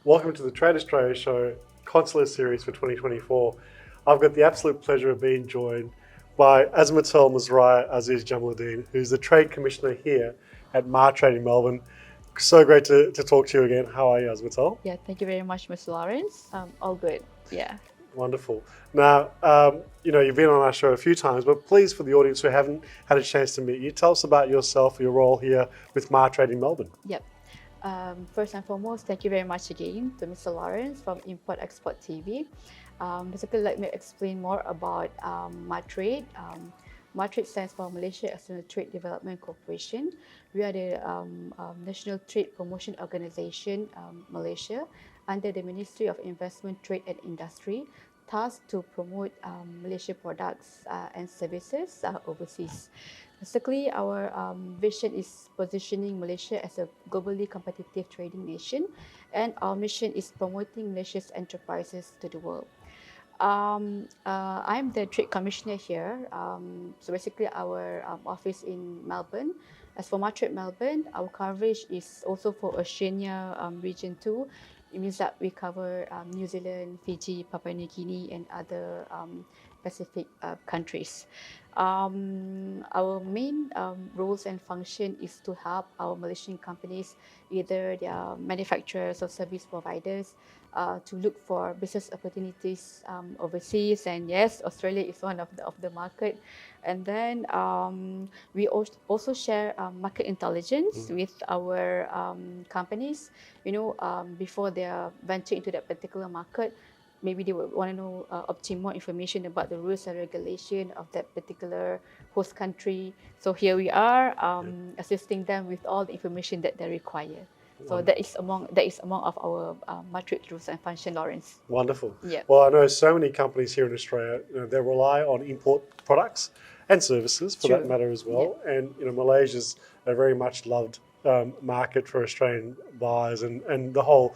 Welcome to the Trade Australia Show, Consul Series for 2024. I've got the absolute pleasure of being joined by Azimatul Aziz Jamaludin, who's the Trade Commissioner here at MATRADE Melbourne. So great to talk to you again. How are you, Azimatul? Yeah, thank you very much, Mr. Lawrence. All good. Yeah. Wonderful. Now, you've been on our show a few times, but please, for the audience who haven't had a chance to meet you, tell us about yourself, your role here with MATRADE Melbourne. Yep. First and foremost, thank you very much again to Mr. Lawrence from Import Export TV. Basically, let me explain more about MATRADE. MATRADE stands for Malaysia-Australia Trade Development Corporation. We are the National Trade Promotion Organisation, Malaysia, under the Ministry of Investment, Trade and Industry, tasked to promote Malaysia products and services overseas. Basically, our vision is positioning Malaysia as a globally competitive trading nation, and our mission is promoting Malaysia's enterprises to the world. I'm the Trade Commissioner here. So basically, our office in Melbourne. As for MATRADE Melbourne, our coverage is also for Oceania region too. It means that we cover New Zealand, Fiji, Papua New Guinea, and other Pacific countries. Our main roles and function is to help our Malaysian companies, either they are manufacturers or service providers, to look for business opportunities overseas. And yes, Australia is one of the market. And then we also share market intelligence with our companies. Before they are venture into that particular market, maybe they would want to know, obtain more information about the rules and regulation of that particular host country. So here we are assisting them with all the information that they require. So that is among of our MATRADE rules and function, Lawrence. Wonderful. Yeah. Well, I know so many companies here in Australia, they rely on import products and services for that matter as well. Yeah. And Malaysia's a very much loved market for Australian buyers and the whole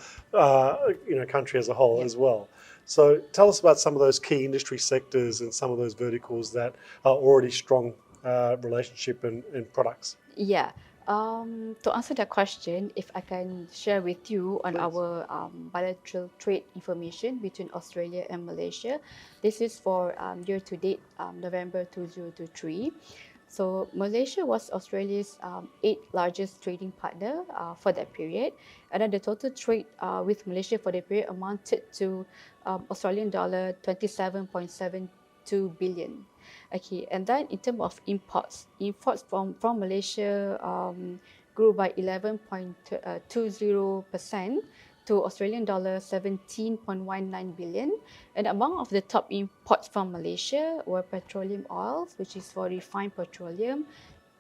country as a whole as well. So tell us about some of those key industry sectors and some of those verticals that are already strong relationship and products. Yeah. To answer that question, if I can share with you on our bilateral trade information between Australia and Malaysia. This is for year to date, November 2023. So Malaysia was Australia's 8th largest trading partner for that period. And then the total trade with Malaysia for the period amounted to Australian dollar 27.72 billion. Okay, and then in terms of imports from Malaysia grew by 11.20% to Australian dollar 17.19 billion. And among of the top imports from Malaysia were petroleum oils, which is for refined petroleum,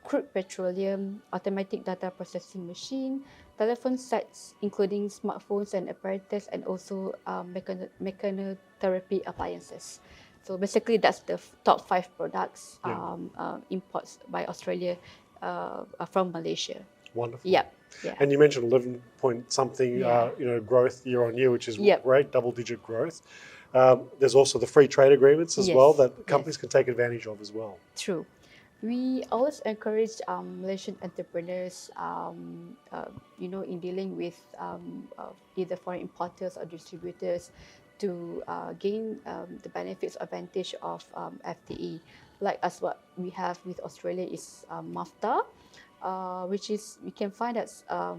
crude petroleum, automatic data processing machine, telephone sets, including smartphones and apparatus, and also mechanotherapy appliances. So basically, that's the top 5 products imports by Australia from Malaysia. Wonderful. Yeah. And you mentioned 11 point something growth year on year, which is great, double-digit growth. There's also the free trade agreements as well that companies can take advantage of as well. True. We always encourage Malaysian entrepreneurs, in dealing with either foreign importers or distributors, to gain the benefits or advantage of FTA. Like as what we have with Australia is MAFTA, which is, we can find that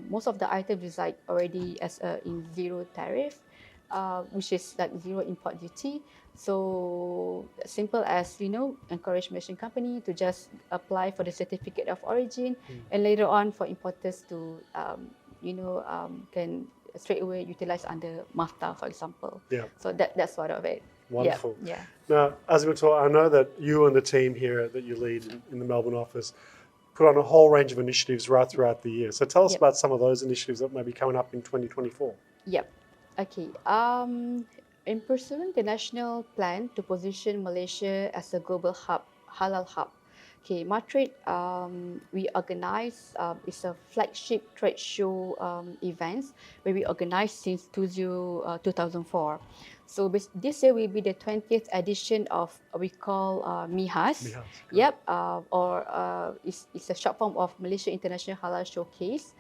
most of the items is like already as in zero tariff, which is like zero import duty. So simple as, encourage Malaysian company to just apply for the certificate of origin, and later on for importers to, can straight away utilize under MAFTA, for example. Yeah. So that's sort of it. Wonderful. Yeah. Now, Azimatul, I know that you and the team here that you lead in the Melbourne office put on a whole range of initiatives right throughout the year. So tell us about some of those initiatives that may be coming up in 2024. Yep. Okay. In pursuing the national plan to position Malaysia as a global hub, halal hub, okay, MATRADE, we organize, it's a flagship trade show events where we organize since 2004. So this year will be the 20th edition of we call MIHAS. Yep, it's a short form of Malaysia International Halal Showcase.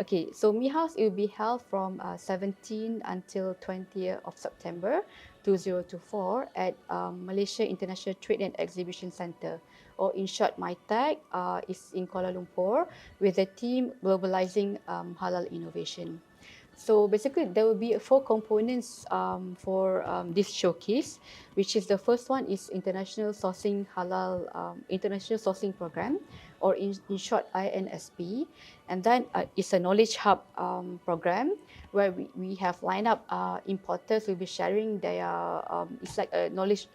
Okay, so MIHAS, it will be held from 17 until 20th of September 2024 at Malaysia International Trade and Exhibition Centre, or in short, MITAC, is in Kuala Lumpur with the theme Globalizing Halal Innovation. So basically, there will be 4 components for this showcase, which is the first one is International Sourcing Halal International Sourcing Program, or in short INSP, and then it's a knowledge hub program where we have lined up importers will be sharing their it's like a knowledge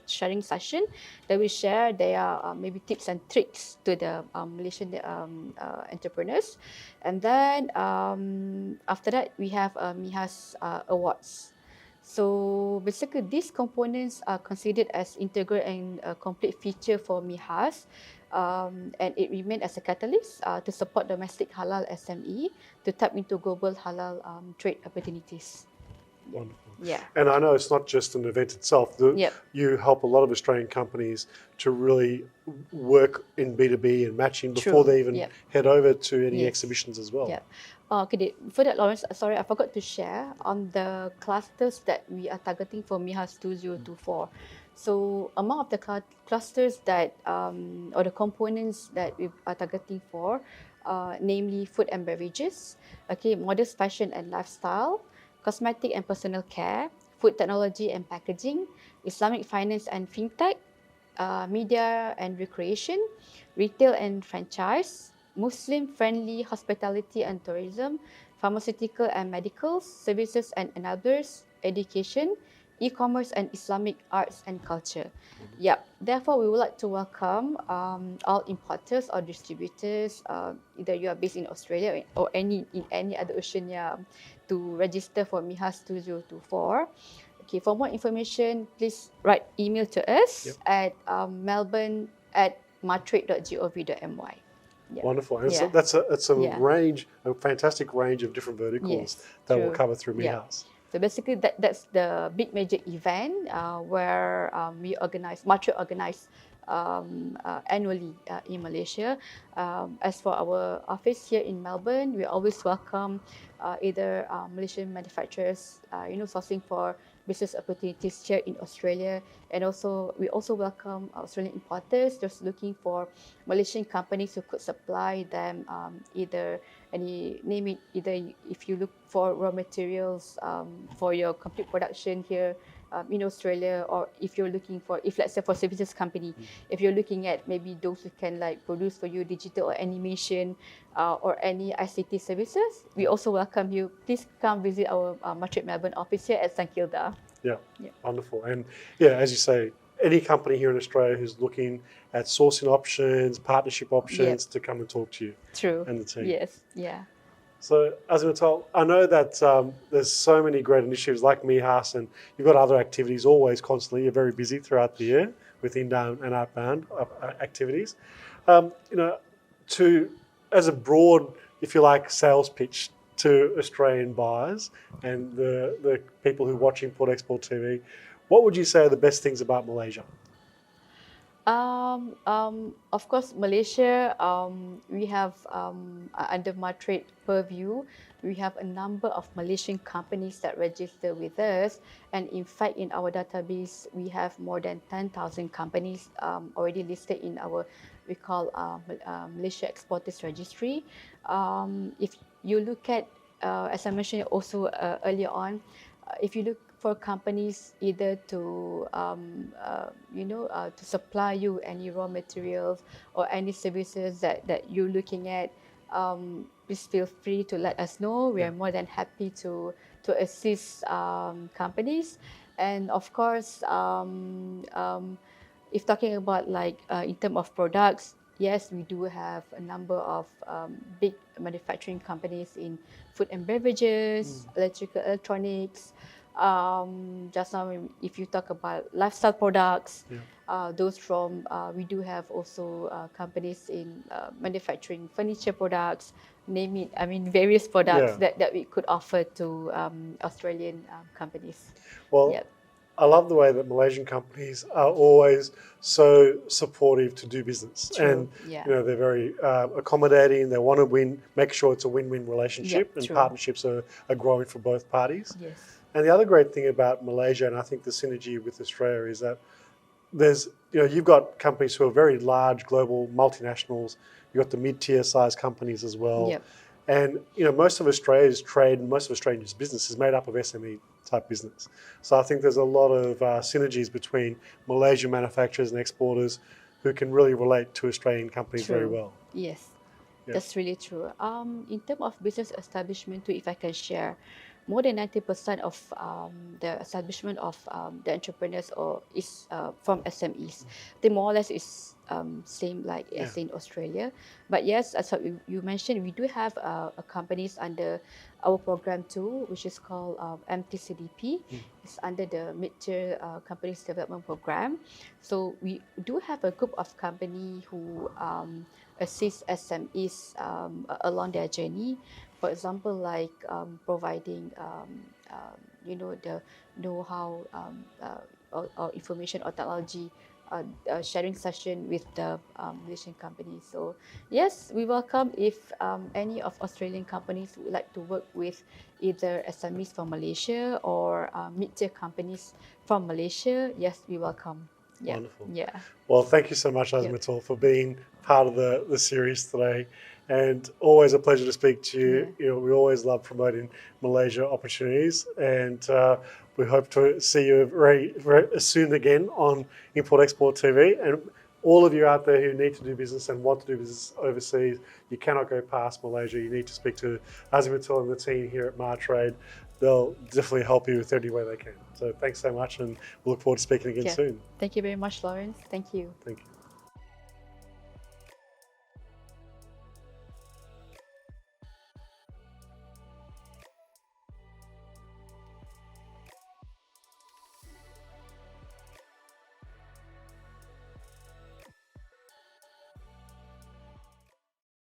sharing session. They will share their maybe tips and tricks to the Malaysian entrepreneurs. And then after that, we have MIHAS awards. So basically, these components are considered as integral and complete feature for MIHAS, and it remains as a catalyst to support domestic halal SME to tap into global halal trade opportunities. Wonderful. Yeah. And I know it's not just an event itself. Yep. You help a lot of Australian companies to really work in B2B and matching before they even head over to any exhibitions as well. Yeah. Okay, for that, Lawrence, sorry, I forgot to share on the clusters that we are targeting for MIHAS 2024. So among of the clusters that, or the components that we are targeting for, namely food and beverages, okay, modest fashion and lifestyle, cosmetic and personal care, food technology and packaging, Islamic finance and fintech, media and recreation, retail and franchise, Muslim-friendly hospitality and tourism, pharmaceutical and medical, services and enablers, education, e-commerce and Islamic arts and culture. Yeah. Therefore, we would like to welcome all importers or distributors, either you are based in Australia or in any other Oceania, to register for MIHAS 2024. Okay, for more information, please write email to us at melbourne@matrade.gov.my. Yeah. Wonderful. And so that's a fantastic range of different verticals that we'll cover through MIHAS. So basically, that's the big major event where MATRADE organize annually in Malaysia. As for our office here in Melbourne, we always welcome either Malaysian manufacturers, sourcing for business opportunities here in Australia, and also we also welcome Australian importers just looking for Malaysian companies who could supply them either if you look for raw materials for your complete production here in Australia, or if you're looking for, if let's say for services company, if you're looking at maybe those who can like produce for you digital or animation or any ICT services, we also welcome you. Please come visit our MATRADE Melbourne office here at St Kilda. Yeah, wonderful. And as you say, any company here in Australia who's looking at sourcing options, partnership options, to come and talk to you. True. And the team. Yes, yeah. So, Azimatul, I know that there's so many great initiatives like MIHAS, and you've got other activities always constantly. You're very busy throughout the year with inbound and outbound activities. As a broad, if you like, sales pitch to Australian buyers and the people who watch Import Export TV, what would you say are the best things about Malaysia? Of course, Malaysia, we have under MATRADE purview, we have a number of Malaysian companies that register with us, and in fact, in our database, we have more than 10,000 companies already listed in our Malaysia Exporters Registry. If you look at, as I mentioned also earlier on, if you look for companies either to to supply you any raw materials or any services that you're looking at, please feel free to let us know. We are more than happy to assist companies. And of course, if talking about like in terms of products, yes, we do have a number of big manufacturing companies in food and beverages, electronics. Just now, if you talk about lifestyle products, those from we do have also companies in manufacturing furniture products, name it. I mean, various products that we could offer to Australian companies. Well, I love the way that Malaysian companies are always so supportive to do business. True. And Yeah. they're very accommodating. They want to make sure it's a win-win relationship, and true. partnerships are growing for both parties. Yes. And the other great thing about Malaysia, and I think the synergy with Australia, is that you've got companies who are very large, global multinationals. You've got the mid-tier size companies as well. Yep. And most of Australia's trade and most of Australia's business is made up of SME type business. So I think there's a lot of synergies between Malaysian manufacturers and exporters who can really relate to Australian companies very well. Yes, Yeah. that's really true. In terms of business establishment too, if I can share, more than 90% of the establishment of the entrepreneurs is from SMEs. They more or less is same like as in Australia. But yes, as what you mentioned, we do have companies under our program too, which is called MTCDP. It's under the Mid-Tier Companies Development Program. So we do have a group of companies who assist SMEs along their journey. For example, like providing, the know-how or information or technology sharing session with the Malaysian companies. So yes, we welcome if any of Australian companies would like to work with either SMEs from Malaysia or mid-tier companies from Malaysia. Yes, we welcome. Yeah. Wonderful. Yeah. Well, thank you so much, Azimatul, for being part of the series today. And always a pleasure to speak to you. Yeah. We always love promoting Malaysia opportunities, and we hope to see you very, very soon again on Import Export TV. And all of you out there who need to do business and want to do business overseas, you cannot go past Malaysia. You need to speak to Azimatul and the team here at MATRADE. They'll definitely help you with any way they can. So thanks so much, and we look forward to speaking again soon. Thank you very much, Lawrence. Thank you. Thank you.